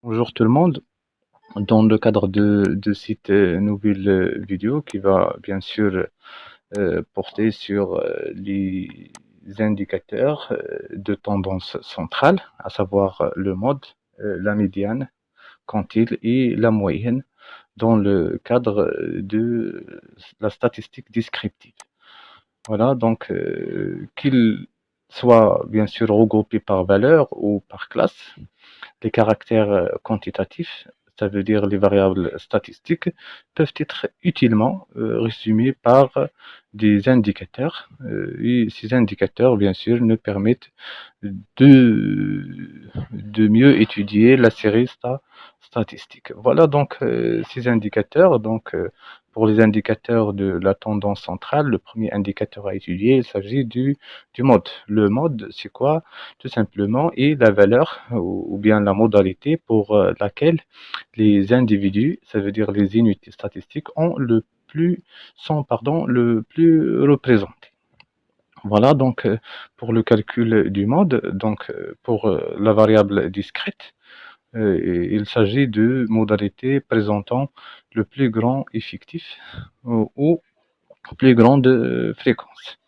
Bonjour tout le monde. Dans le cadre de cette nouvelle vidéo qui va bien sûr porter sur les indicateurs de tendance centrale, à savoir le mode, la médiane, quantile et la moyenne dans le cadre de la statistique descriptive. Voilà, donc qu'ils soient bien sûr regroupés par valeur ou par classe. Les caractères quantitatifs, ça veut dire les variables statistiques, peuvent être utilement résumés par des indicateurs. Et ces indicateurs, bien sûr, nous permettent de mieux étudier la série statistique. Voilà donc ces indicateurs. Donc, pour les indicateurs de la tendance centrale, le premier indicateur à étudier, il s'agit du mode. Le mode, c'est quoi? Tout simplement, et la valeur ou bien la modalité pour laquelle les individus, ça veut dire les unités statistiques, sont le plus représentés. Voilà donc pour le calcul du mode, donc pour la variable discrète, il s'agit de modalités présentant le plus grand effectif ou plus grande fréquence.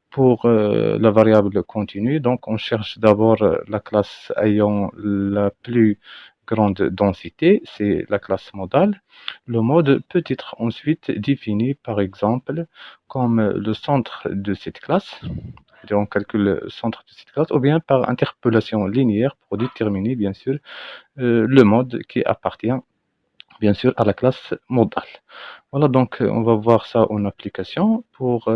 Pour la variable continue, donc on cherche d'abord la classe ayant la plus grande densité, c'est la classe modale. Le mode peut être ensuite défini par exemple comme le centre de cette classe, c'est-à-dire on calcule le centre de cette classe, ou bien par interpolation linéaire pour déterminer bien sûr le mode qui appartient bien sûr à la classe modale. Voilà, donc on va voir ça en application. Pour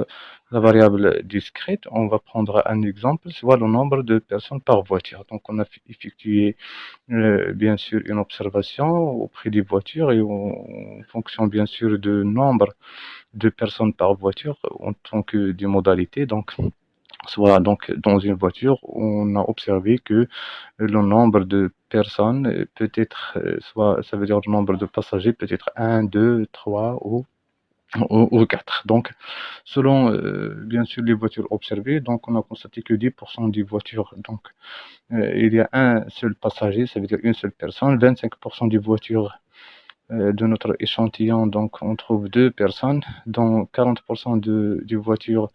la variable discrète, on va prendre un exemple, soit le nombre de personnes par voiture. Donc on a effectué bien sûr une observation auprès des voitures et en fonction bien sûr du nombre de personnes par voiture en tant que des modalités. Donc soit donc dans une voiture, on a observé que le nombre de personnes peut être, soit ça veut dire le nombre de passagers peut être un, 2, 3 ou 4. Donc, selon bien sûr les voitures observées, donc on a constaté que 10% des voitures, donc il y a un seul passager, ça veut dire une seule personne, 25% des voitures de notre échantillon, donc on trouve deux personnes. Dans 40% des voitures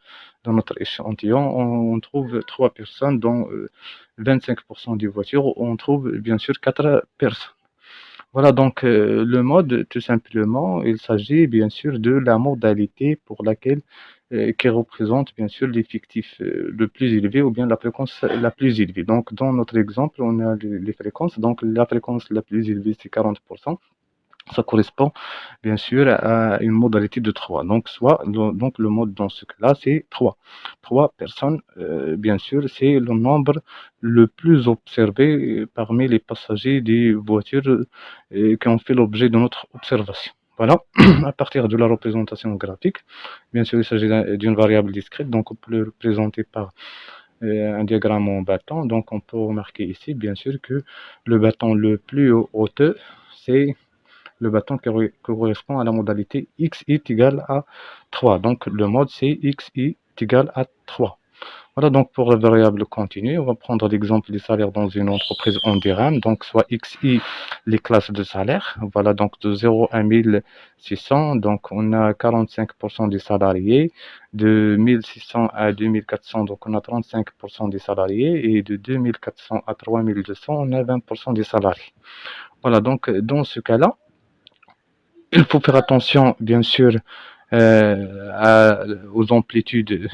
dans notre échantillon, on trouve trois personnes. Dans 25% des voitures, on trouve bien sûr quatre personnes. Voilà donc le mode, tout simplement, il s'agit bien sûr de la modalité pour laquelle qui représente bien sûr l'effectif le plus élevé ou bien la fréquence la plus élevée. Donc dans notre exemple, on a les fréquences. Donc la fréquence la plus élevée, c'est 40%. Ça correspond bien sûr à une modalité de 3. Donc, donc le mode dans ce cas-là, c'est 3. 3 personnes, bien sûr, c'est le nombre le plus observé parmi les passagers des voitures qui ont fait l'objet de notre observation. Voilà, à partir de la représentation graphique, bien sûr, il s'agit d'une variable discrète, donc on peut le représenter par un diagramme en bâton. Donc, on peut remarquer ici, bien sûr, que le bâton le plus hauteux, c'est le bâton qui correspond à la modalité x est égal à 3. Donc le mode c'est x est égal à 3. Voilà donc pour la variable continue, on va prendre l'exemple des salaires dans une entreprise en dirham, donc soit xi les classes de salaire. Voilà donc de 0 à 1600, donc on a 45% des salariés, de 1600 à 2400, donc on a 35% des salariés, et de 2400 à 3200, on a 20% des salariés. Voilà donc dans ce cas-là, il faut faire attention, bien sûr, aux amplitudes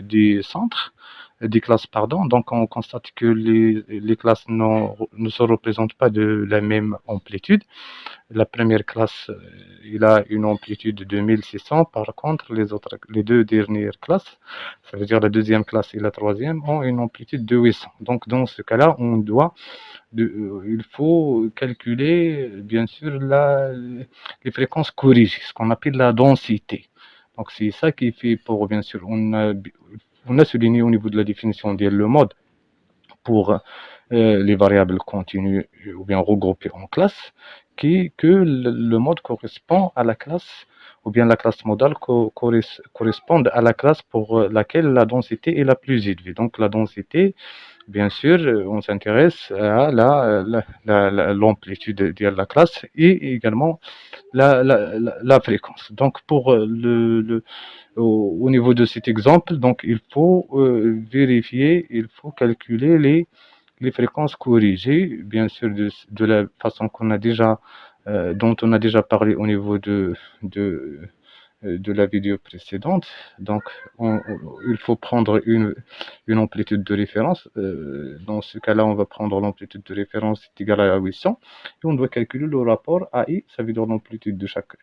des centres, des classes, pardon. Donc, on constate que les classes ne se représentent pas de la même amplitude. La première classe, il a une amplitude de 1600. Par contre, les deux dernières classes, ça veut dire la deuxième classe et la troisième, ont une amplitude de 800. Donc, dans ce cas-là, il faut calculer, bien sûr, les fréquences corrigées, ce qu'on appelle la densité. Donc, c'est ça qui fait pour, bien sûr, on a souligné au niveau de la définition de le mode pour les variables continues ou bien regroupées en classes. que le mode correspond à la classe, ou bien la classe modale corresponde à la classe pour laquelle la densité est la plus élevée. Donc la densité, bien sûr, on s'intéresse à l'amplitude de la classe et également la fréquence. Donc pour au niveau de cet exemple, donc il faut vérifier, il faut calculer les fréquences corrigées, bien sûr de la façon dont on a déjà parlé au niveau de, de la vidéo précédente. Donc, il faut prendre une amplitude de référence. Dans ce cas-là, on va prendre l'amplitude de référence égale à 800 et on doit calculer le rapport AI, ça veut dire l'amplitude de chaque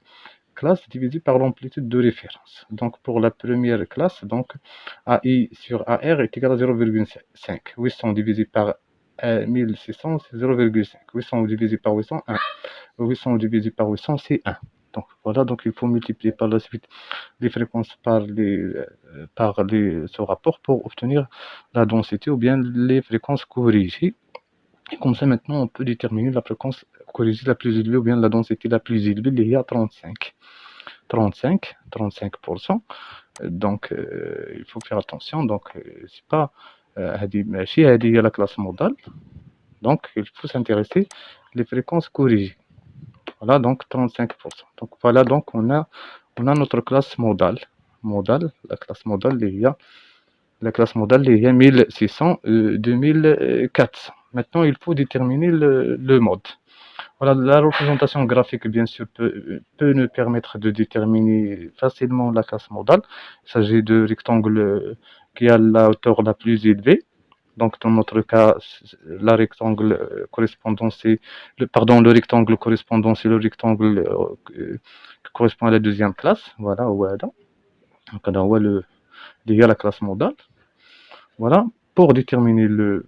classe divisé par l'amplitude de référence. Donc, pour la première classe, donc AI sur AR est égal à 0,5. 800 divisé par 1600, c'est 0,5. 800 divisé par 800, 1. 800 divisé par 800, c'est 1. Donc voilà, donc il faut multiplier par la suite les fréquences ce rapport pour obtenir la densité ou bien les fréquences corrigées. Et comme ça, maintenant, on peut déterminer la fréquence corrigée la plus élevée ou bien la densité la plus élevée, il y a 35%. Donc, il faut faire attention. Donc, c'est pas هذه la classe modale. Donc, il faut s'intéresser les fréquences corrigées. Voilà, donc 35%. Donc, voilà, donc on a notre classe modale. La classe modale, il y a 1600, 2400. Maintenant, il faut déterminer le mode. Voilà, la représentation graphique, bien sûr, peut nous permettre de déterminer facilement la classe modale. Il s'agit de rectangles qui a la hauteur la plus élevée. Donc, dans notre cas, le rectangle correspondant, le rectangle correspondant, c'est le rectangle qui correspond à la deuxième classe. Voilà, donc, il y a la classe modale. Voilà, pour déterminer le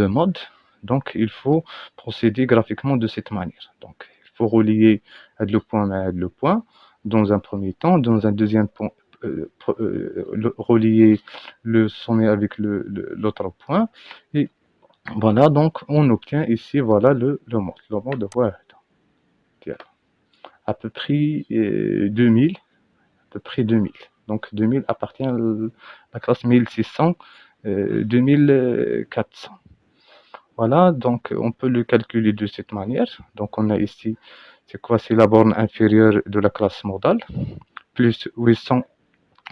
mode, donc il faut procéder graphiquement de cette manière. Donc, il faut relier le point à le point dans un premier temps, dans un deuxième point, relier le sommet avec l'autre point, et voilà, donc on obtient ici, voilà le mode. Le mode, voilà, à peu près 2000, à peu près 2000. Donc 2000 appartient à la classe 1600, 2400. Voilà, donc on peut le calculer de cette manière. Donc on a ici, c'est quoi? C'est la borne inférieure de la classe modale, plus 800,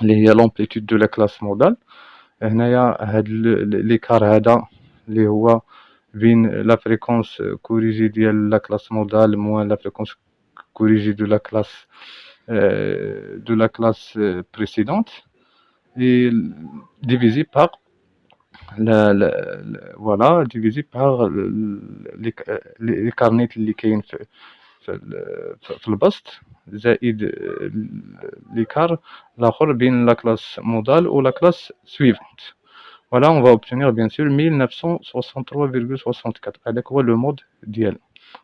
l'amplitude de la classe modale. هنايا هاد l'écart هذا اللي هو بين la fréquence corrigée ديال la classe modale moins la fréquence corrigée de la classe précédente et divisé par voilà, divisé par les carnets اللي كاين في البسط زائد l'écart الاخر بين la classe modale ou la classe suivante. Voilà, on va obtenir bien sûr 1963,64 avec le mode d'IL.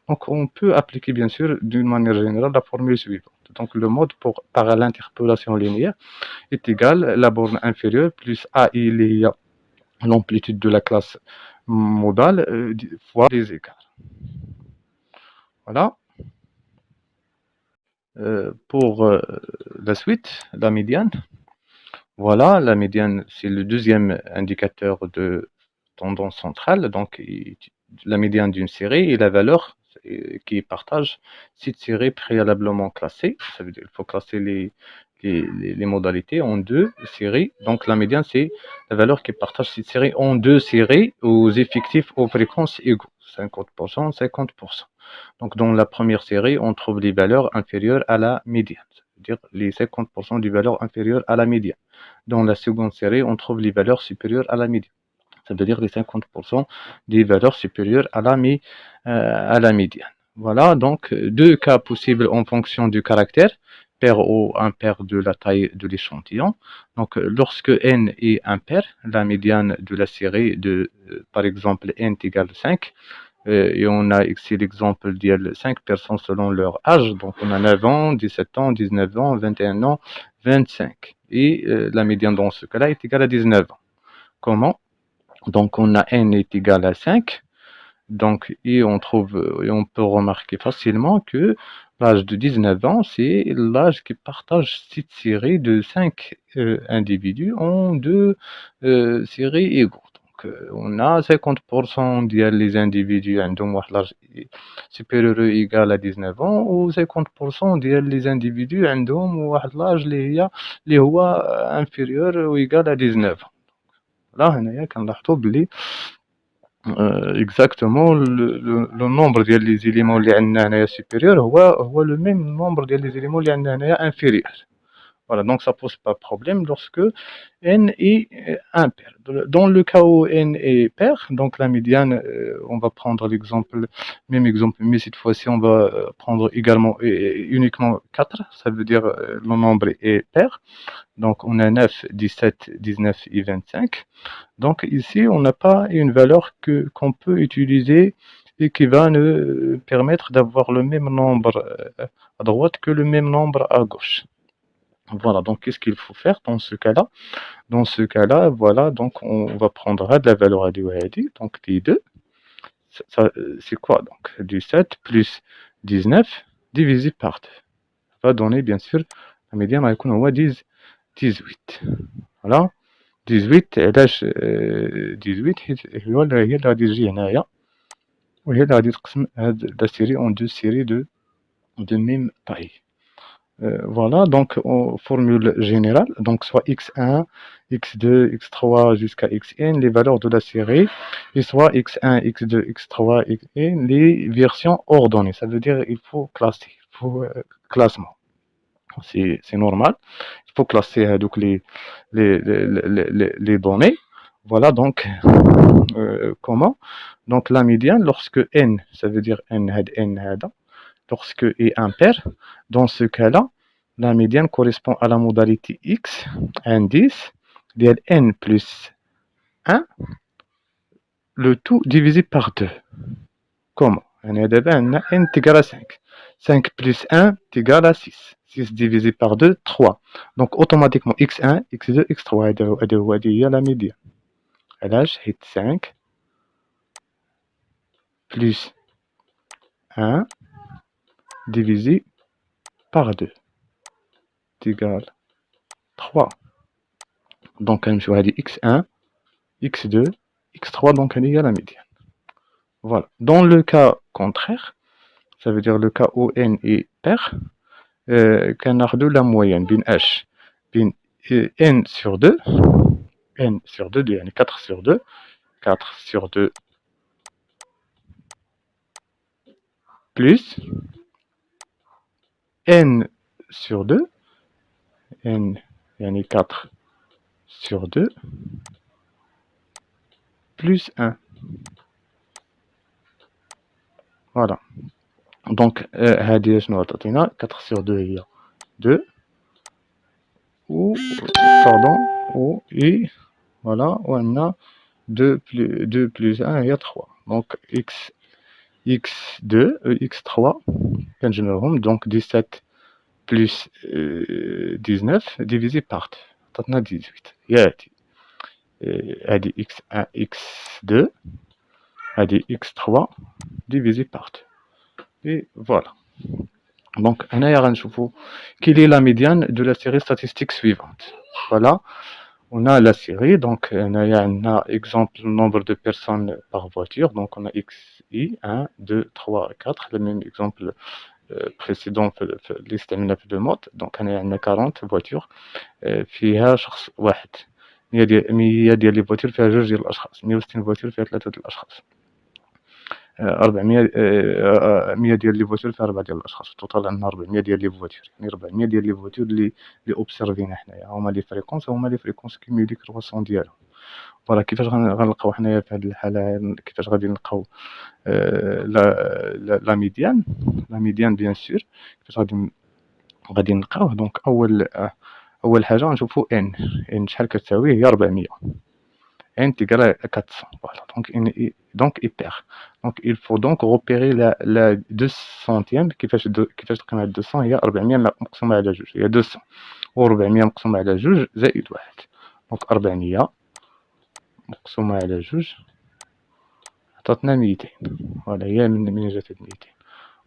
Donc on peut appliquer bien sûr d'une manière générale la formule suivante. Donc le mode par l'interpolation linéaire est égal à la borne inférieure plus AI, l'amplitude de la classe modale fois les écarts. Voilà. Pour la suite, la médiane. Voilà, la médiane, c'est le deuxième indicateur de tendance centrale. Donc, la médiane d'une série et la valeur qui partage cette série préalablement classée. Ça veut dire qu'il faut classer les modalités en deux séries. Donc, la médiane, c'est la valeur qui partage cette série en deux séries aux effectifs aux fréquences égaux. 50%, 50%. Donc, dans la première série, on trouve les valeurs inférieures à la médiane. C'est-à-dire les 50% des valeurs inférieures à la médiane. Dans la seconde série, on trouve les valeurs supérieures à la médiane. Ça veut dire les 50% des valeurs supérieures à la médiane. Voilà, donc deux cas possibles en fonction du caractère, pair ou impair de la taille de l'échantillon. Donc lorsque n est impair, la médiane de la série par exemple n égale 5, et on a ici l'exemple de 5 personnes selon leur âge, donc on a 9 ans, 17 ans, 19 ans, 21 ans, 25. Et la médiane dans ce cas-là est égale à 19 ans. Comment? Donc on a n est égal à 5, Donc, et on peut remarquer facilement que l'âge de 19 ans, c'est l'âge qui partage cette série de 5 individus en deux séries égaux. Donc, on a 50% les individus عندهم واحد l'âge supérieur ou égal à 19 ans, ou 50% les individus عندهم واحد l'âge اللي هو inférieur ou égal à 19 ans. Là, هنايا كنلاحظوا بلي exactement le nombre des éléments اللي عندنا هنايا supérieur هو le même nombre des éléments اللي عندنا هنايا inférieur. Voilà, donc ça pose pas de problème lorsque n est impair. Dans le cas où n est pair, donc la médiane, on va prendre l'exemple, même exemple, mais cette fois-ci on va prendre également uniquement 4, ça veut dire le nombre est pair. Donc on a 9, 17, 19 et 25. Donc ici, on n'a pas une valeur qu'on peut utiliser et qui va nous permettre d'avoir le même nombre à droite que le même nombre à gauche. Voilà, donc qu'est-ce qu'il faut faire dans ce cas-là? Dans ce cas-là, voilà, donc on va prendre de la valeur à donc T2, c'est quoi donc? 17 plus 19 divisé par 2. Ça va donner bien sûr la médiane va être 18. Voilà. 18 علاش 18 حيت هي اللي غادي تجي هنايا وهي اللي غادي تقسم هاد لا سيري اون دو سيري de même taille. Voilà, donc formule générale, donc soit x1, x2, x3 jusqu'à xn, les valeurs de la série, et soit x1, x2, x3, xn, les versions ordonnées. Ça veut dire il faut classer, il faut classement. C'est normal. Il faut classer donc les données. Voilà donc comment. Donc la médiane, lorsque n, ça veut dire n had n hada, lorsque est impair, dans ce cas-là, la médiane correspond à la modalité x, indice, de n plus 1, le tout divisé par 2. Comment? On a n égale à 5. 5 plus 1 égale à 6. 6 divisé par 2, 3. Donc automatiquement x1, x2, x3 هذه la médiane. علاش حيت 5 plus 1 divisé par 2 égale 3. Donc on va dire x1, x2, x3, donc elle est la médiane. Voilà. Dans le cas contraire, ça veut dire le cas où n est pair, كناخذوا la moyenne بين h بين n sur 2 n sur 2 يعني 4 sur 2 4 sur 2 plus n sur 2 n يعني 4 sur 2 plus 1. Voilà. Donc هذه شنو تعطينا 4 sur 2 هي 2 ou pardon ou et voilà on a 2 plus 1 هي 3. Donc x2 x3 كنجمعهم donc 17 plus 19 divisé par 2 عطاتنا 18 هي هادي x1 x2 هادي x3 divisé par 2 et voilà. Donc هنايا غنشوفوا quelle est la médiane de la série statistique suivante. Voilà, on a la série, donc هنايا عندنا exemple nombre de personnes par voiture, donc on a xi 1 2 3 4 le même exemple précédent اللي استعملنا في لو مود. دونك هنايا عندنا 40 voitures فيها شخص واحد. 100 ديال لي فواتور فيها جوج ديال الاشخاص. 160 فواتور فيها 3 ديال الاشخاص. 400 100 ديال لي فواتور فيها 4 ديال الاشخاص. في التوتال عندنا 400 ديال لي فواتور، يعني 400 ديال لي فواتور اللي اوبسيرفينا حنايا هما لي فريكونس، هما لي فريكونس كيميولي كرواسون ديالهم. فوالا كيفاش غنلقاو حنايا في هذه الحاله، كيفاش غادي نلقاو لا ميديان. لا ميديان بيان سور كيفاش غادي نلقاوه. دونك اول حاجه غنشوفوا ان شحال كتساوي، هي 400. n égale à 400. Voilà, donc il perd. Donc il faut donc repérer la 200e. كيفاش تلقينا 200 هي 400 مقسومه على 2 هي 200 و 400 مقسومه على 2 زائد 1. دونك 400 مقسومه على 2 عطاتنا 200. فوالا هي من جات هاد 200.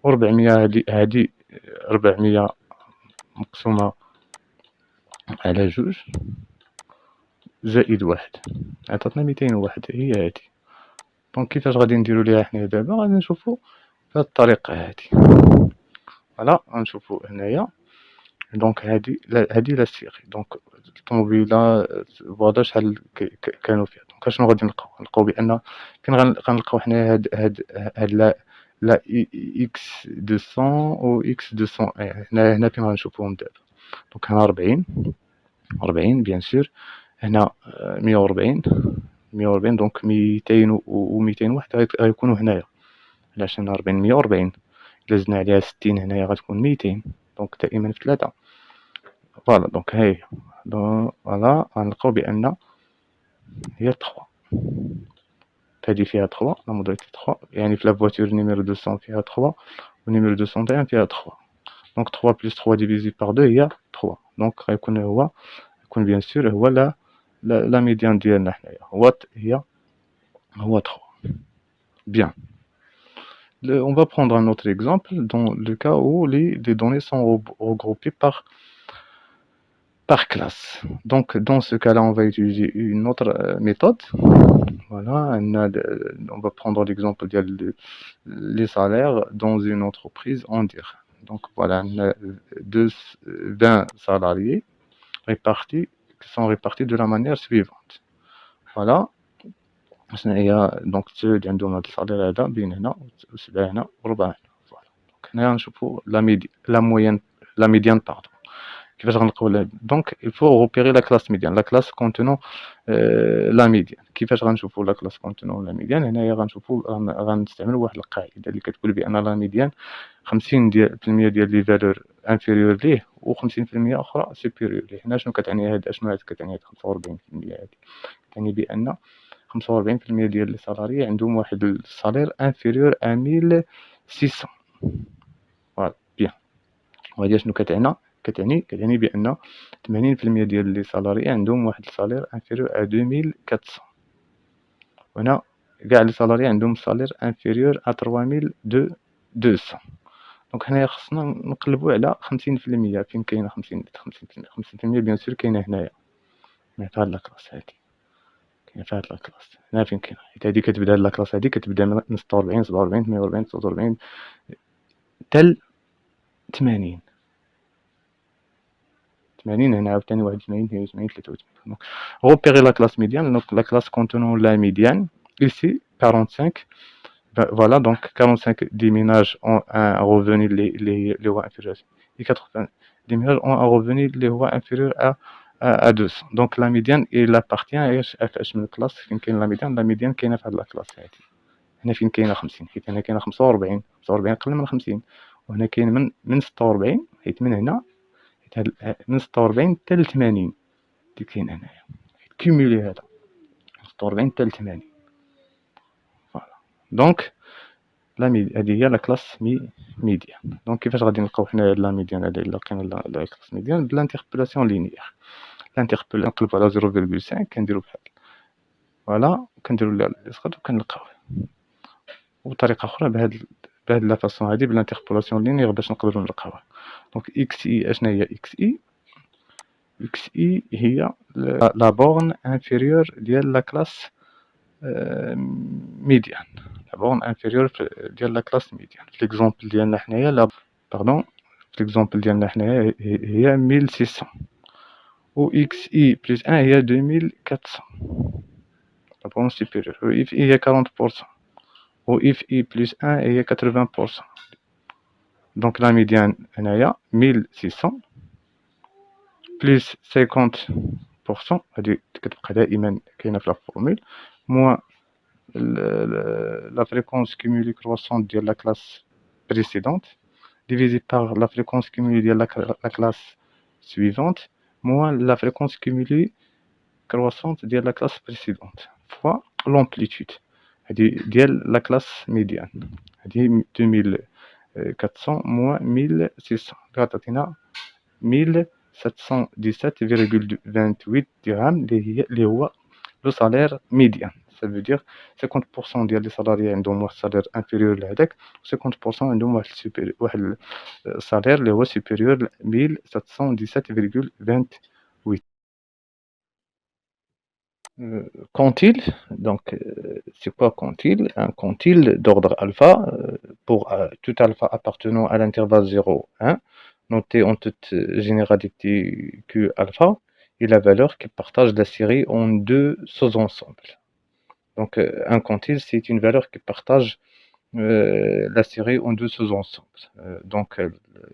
و400 هادي 400 مقسومة على 2 زائد 1 عطاتنا 201. هي هادي. دونك كيفاش غادي نديرو ليها حنايا دابا؟ غادي نشوفو بهاد الطريقة هادي. فوالا غنشوفو هنايا. دونك هادي لا سيري. دونك الطوموبيلة فوالا شحال كانوا فيها. دونك اشنو غادي نلقاو بأن فين غنلقاو حنايا هاد لا إكس 200 و إكس 200. هنا فين غنشوفوهم دابا. دونك هنا 40 بيان سور. هنا 140 دونك 200 و 201 غيكونوا هنايا. علاش هنا 40 140 إلا زدنا عليها 60 هنايا غتكون 200. دونك دائما في 3. فوالا دونك هاهي. فوالا غنلقاو بأن هي 3. هادي فيها 3 لا موداليتي 3 يعني في لا فواتور نيميرو 200 فيها 3 و نيميرو 201 فيها 3. دونك 3 بلس 3 ديفيزي باغ 2 هي 3. دونك غيكون بيان سور هو لا ميديان ديالنا حنايا هو 3. Bien. On va prendre un autre exemple dans le cas où les données sont regroupées par classe. Donc, dans ce cas-là, on va utiliser une autre méthode. Voilà, on va prendre l'exemple des salaires dans une entreprise en dire. Donc, voilà, on a 20 salariés qui sont répartis de la manière suivante. Voilà. Donc, ceux qui ont le salaire هذا بين هنا وسبعة هنا وربعة هنا. فوالا. Donc, هنا نشوفوا la moyenne, la médiane, pardon. كيفاش غنلقاو دونك il faut repérer la classe médiane, la classe contenant la médiane. كيفاش غنشوفوا la classe contenant la médiane؟ هنايا غنستعملوا واحد القاعده اللي كتقول بان la médiane 50% ديال لي فالور انفيريور ليه و 50% اخرى سوبيريور ليه. هنا شنو كتعني هاد؟ اشنو كتعني هاد 45% هادي؟ كتعني بان 45% ديال لي سالاري عندهم واحد السالير انفيريور ا 1600. فوالا بيان. وهادي شنو كتعني بان 80% ديال لي سالاري عندهم واحد السالير انفيريور ا 2400. وهنا كاع لي سالاري عندهم سالير انفيريور ا 3200. دونك هنايا خصنا نقلبوا على 50%. فين كاينه 50% بيان سور كاينه هنايا في هاد لاكلاس هادي. كاينه في هاد لاكلاس هنا فين كاينه. حيت هادي كتبدا هاد لاكلاس هادي كتبدا من 46 47 48 49 حتى 80. هنا عاوتاني 81 82 83. دونك repérer la classe médiane. Donc la classe contenant la médiane ici 45. Voilà, donc 45 des ménages ont un revenu les voies inférieurs et 80 des ménages ont un revenu les voies inférieurs à 200. Donc la médiane il appartient à une classe. فين كاين la médiane كاينه في هاد la classe هادي. هنا فين كاينه 50 حيت هنا كاينه 45 قل من 50. وهنا كاين من 46 حيت من هنا من 46 حتى 80 اللي كاين هنايا كيمولي هذا 46 حتى 80. فوالا دونك هذه هي لا كلاس ميديان. دونك كيفاش غادي نلقاو حنا لا ميديان هذا الا لقينا لا كلاس ميديان؟ بالانتربولاسيون لينيير. نقلبوا على 0.5 كنديروا بحال فوالا كنديروا لها الاسقاط وكنلقاوه. وبطريقه اخرى بهاد لا فاصون هذه بالانتربولاسيون لينيير باش نقدروا نلقاوها. دونك اكس اي اشنا هي اكس اي؟ اكس اي هي لا بورن انفيريور ديال لا كلاس ميديان. لا بورن انفيريور ديال لا كلاس ميديان. في ليكزومبل ديالنا حنايا في ليكزومبل ديالنا حنايا هي 1600 و اكس اي بلس 1 هي 2400. لا بورن سوبيريور. و اف اي هي 40% و اف اي بلس 1 هي 80%. دونك لا ميديان هنايا 1600 بلس 50%. هادي كتبقى دائما كاينه في لا فورمول موان la fréquence cumulée croissante de la classe précédente divisé par la fréquence cumulée de la classe suivante moins la fréquence cumulée croissante de la classe précédente fois l'amplitude de la classe médiane. 2400 moins 1600 تعطينا 1717,28 dirhams اللي هو لو سالير ميديان. ça veut dire 50% ديال les salariés عندهم واحد السالير inférieur لهداك، 50% عندهم واحد السالير اللي هو supérieur ل 1717,28. Quantile, donc c'est quoi quantile? Un quantile d'ordre alpha, pour tout alpha appartenant à l'intervalle 0,1, noté en toute généralité Q alpha, et la valeur qui partage la série en deux sous-ensembles. Donc un quantile, c'est une valeur qui partage la série en deux sous-ensembles. Donc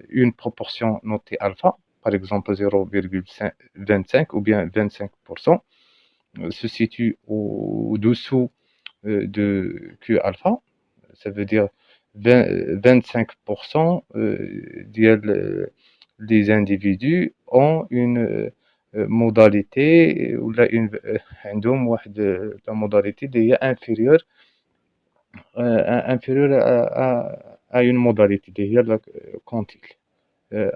une proportion notée alpha, par exemple 0,25 ou bien 25%, se situe au-dessous de Q alpha, ça veut dire 25% des individus ont une modalité ou عندهم واحد la modalité اللي هي inférieure à une modalité اللي هي la quantile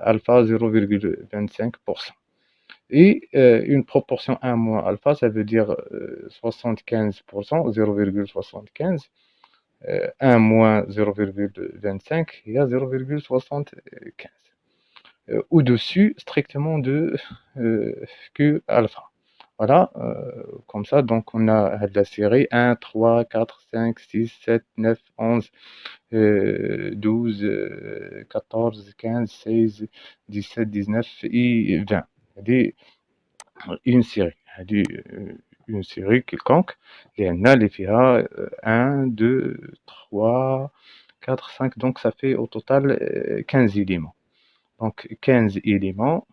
alpha 0,25%. Et une proportion 1 moins alpha, ça veut dire 75%, 0,75. 1 moins 0,25, il y a 0,75. Au-dessus, strictement de Q alpha. Voilà, comme ça, donc on a de la série 1, 3, 4, 5, 6, 7, 9, 11, 12, 14, 15, 16, 17, 19 et 20. C'est une série. Une série quelconque. Et il y en a les FIA 1, 2, 3, 4, 5. Donc ça fait au total 15 éléments. Donc 15 éléments.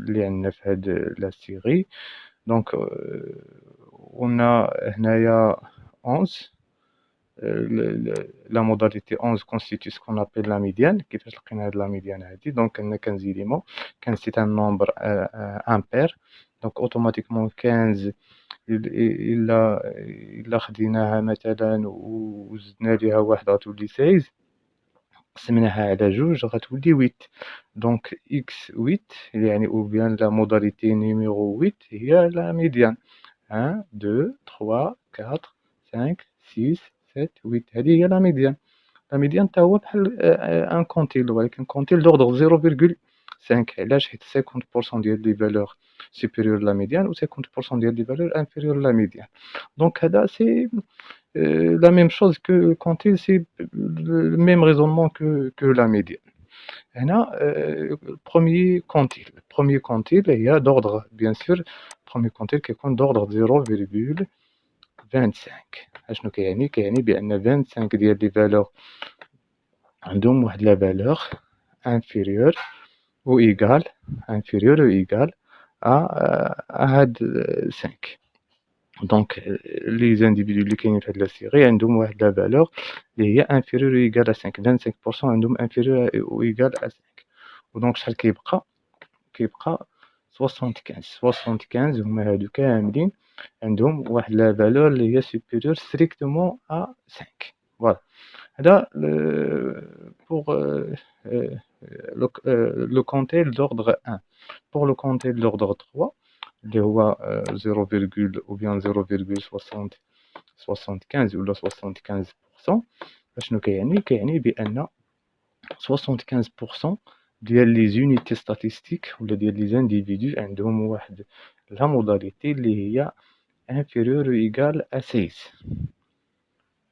Il y en a de la série. Donc on a 11. La modalité 11 constitue ce qu'on appelle la médiane. كيفاش لقينا هاد la médiane هادي؟ donc on a 15 éléments. 15 c'est un nombre impair. Donc automatiquement 15 إلا خديناها مثلا وزدنا ليها واحد غتولي 16، قسمناها على جوج غتولي 8. donc x8 يعني ou bien la modalité numéro 8 هي la médiane. 1 2 3 4 5 6 7 8 هذه هي la médiane. La médiane تا هو بحال ان كونتيل، ولكن كونتيل d'ordre 0,5. علاش؟ حيت 50% ديال لي فالور supérieur à la médiane ou 50% ديال لي فالور inférieur à la médiane. Donc هذا c'est la même chose que le quantile, c'est le même raisonnement que la médiane. هنا premier quantile هي d'ordre bien sûr premier quantile كيكون d'ordre 0,25. اشنو كيعني؟ كيعني بان 25 ديال لي فالور عندهم واحد لا فالور inférieure ou égale à هاد 5. Donc les individus اللي كاينين في هاد لا سيري عندهم واحد لا فالور اللي هي inférieure ou égale à 5. 25% عندهم inférieur ou égale à 5. ودونك شحال كيبقى 75 هما هادو كاملين عندهم واحد لا فالور اللي هي supérieure strictement à 5. Voilà. هذا pour le quantile d'ordre 1. Pour le quantile d'ordre 3 اللي هو 0, ou bien 0,75 ولا 75%. اشنو كيعني؟ كيعني بان 75% ديال لي زونيتي ستاتيستيك ولا ديال لي زانديفيدو عندهم واحد لا موداليتي اللي هي inférieur ou égale à 16.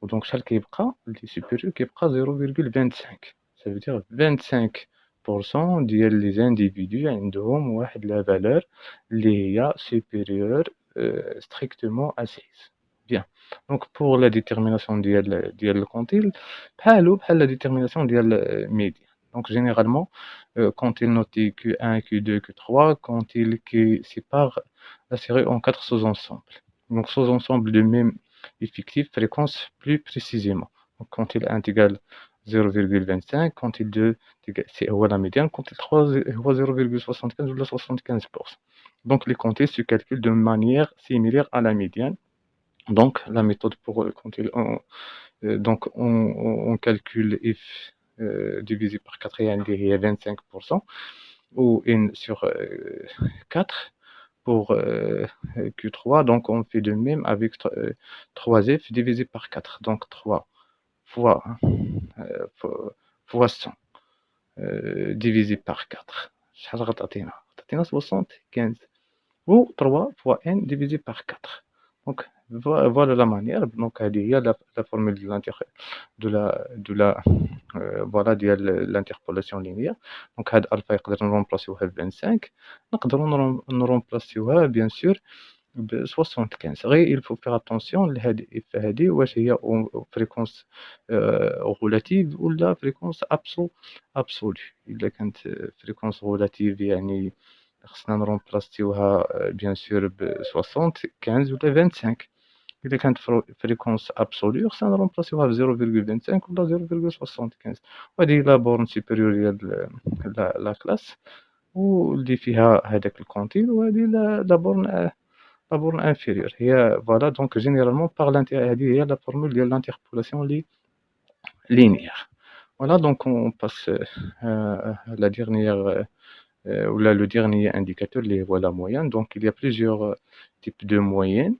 ودونك شحال كيبقى اللي supérieur؟ كيبقى 0,25. ça veut dire 25% ديال لي زانديفيدو عندهم واحد لا فالور اللي هي supérieure strictement à 16. Bien. Donc pour la détermination ديال الكونتيل بحال la détermination ديال médiane. Donc généralement quand il note Q1, Q2, Q3, quand il qui sépare la série en 4 sous-ensembles. Donc sous-ensemble de même effectif fréquence plus précisément. Donc quand il 1 égale 0,25, quand il 2 c'est la médiane, quand il 3 هو 0,75 ou 75%. Donc les comptés se calculent de manière similaire à la médiane. Donc la méthode pour compter donc on calcule f divisé par 4 et 25% ou n sur 4 pour Q3, donc on fait de même avec 3F divisé par 4. Donc 3 fois, fois 100 divisé par 4. شحال غتعطينا؟ غتعطينا 75. Ou 3 fois n divisé par 4. Donc voilà la manière. Donc il y a la formule voilà l'interpolation linéaire. Donc alpha يقدر نرومبلاسيوها ب 25. نقدروا نرومبلاسيوها bien sûr ب 75. غير il faut faire attention لهاد الاف هادي واش هي فريكونس غولاتيف ولا فريكونس ابسولو. الا كانت فريكونس غولاتيف يعني خصنا نرومبلاسيوها بيان سور ب 75 ولا 25. إذا كانت فريكونس ابسولو خصنا نرومبلاسيوها ب 0.25 ولا 0.75. وهذه هي لا بورن سوبيريور ديال لا كلاس واللي فيها هذاك الكونتين، وهذه لا بورن انفيريور هي فوالا. دونك جينيرالمون هذه هي لا فورمول ديال لانتربولاسيون لينيير. Voilà, donc on passe à la dernière ou là, le dernier indicateur, la moyenne. Donc, il y a plusieurs types de moyennes.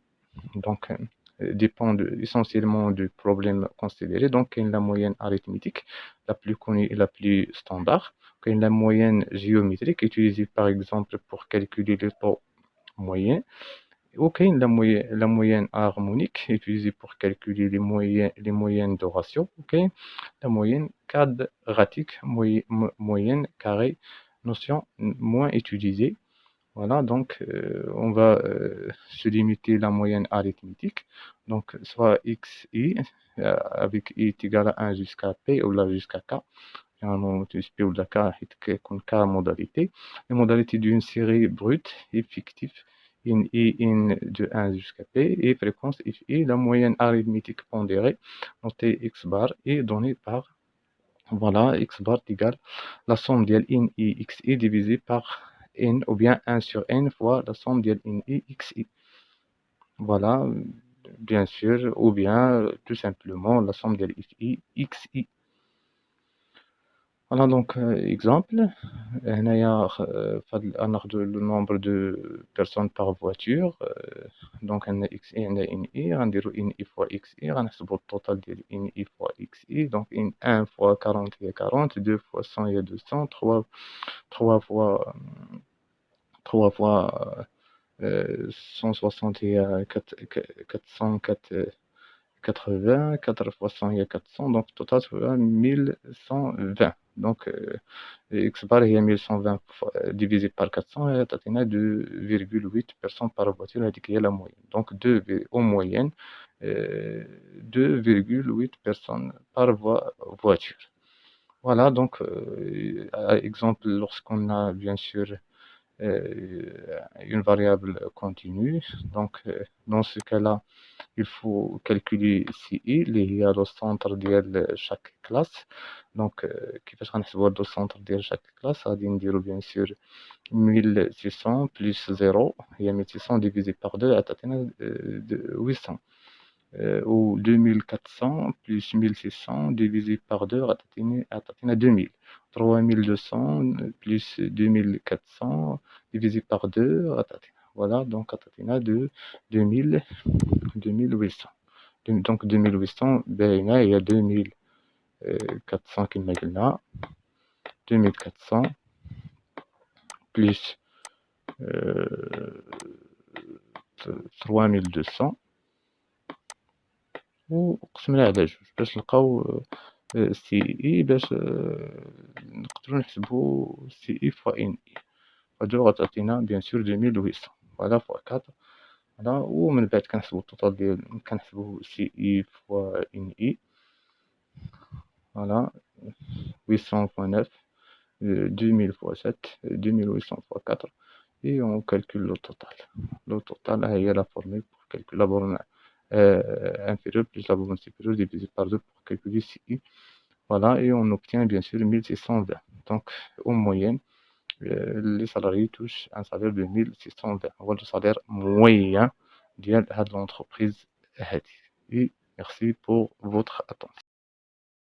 Donc, dépend essentiellement du problème considéré. Donc, il y a la moyenne arithmétique, la plus connue et la plus standard. Il y a la moyenne géométrique, utilisée par exemple pour calculer le taux moyen. Ok, la moyenne harmonique, utilisée pour calculer les moyennes de ratio. Ok, la moyenne quadratique, moyenne carrée, notion moins utilisée. Voilà, donc on va se limiter la moyenne arithmétique. Donc, soit xi, avec i est égal à 1 jusqu'à p ou là jusqu'à k. Généralement, on utilise p ou la k, comme k modalité. Les modalités d'une série brute et fictive in i in de 1 jusqu'à p et fréquence fi. La moyenne arithmétique pondérée, notée x bar, est donnée par, voilà, x bar égale la somme de in i xi divisé par n, ou bien 1 sur n fois la somme de in i xi. Voilà, bien sûr, ou bien tout simplement la somme de fi xi. Voilà, donc exemple. هنايا ناخذ le nombre de personnes par voiture. Donc عندنا x i عندنا in i غنديرو in i fois x i غنحسبو التوتال ديال in i fois x i. Donc in 1 fois 40 هي 40, 2 fois 100 هي 200, 3 fois 160 هي 480, 4 fois 100 هي 400. Donc total c'est 1120. Donc x bar هي 1120 divisé par 400 هي تعطينا 2,8 personnes par voiture. هذيك هي la moyenne. Donc 2 en moyenne 2,8 personnes par voiture. Voilà, donc exemple, lorsqu'on a bien sûr une variable continue. Donc dans ce cas-là, il faut calculer CI اللي هي le centre ديال chaque classe. Donc كيفاش غنحسبوا هاد le centre ديال chaque classe؟ غادي نديرو bien sûr 1600 plus 0 هي 1600 divisé par 2 غتعطينا 800. Ou 2400 plus 1600 divisé par 2 غتعطينا 2000. 3200 plus 2400 divisé par 2 غتعطينا. Voilà, donc غتعطينا 2800. Donc 2800 باينة هي 2400 كما قلنا. 2400 plus 3200 وقسمنا على جوج باش نلقاو سي اي، باش نقدروا نحسبوا سي اي فوا ان اي. هادو غتعطينا بيان سور 2800. فوالا فوا 4. فوالا، ومن بعد كنحسبوا التوتال ديال كنحسبوا سي اي فوا ان اي. فوالا 800 fois 9, 2000 fois 7, 2800 fois 4, et on calcule le total. Le total, il y a la formule pour calculer la borne inférieure plus la borne supérieure divisée par 2 pour calculer CI. Voilà, et on obtient bien sûr 1620. Donc, en moyenne, les salariés touchent un salaire de 1620. Voilà le salaire moyen de l'entreprise. Et merci pour votre attention.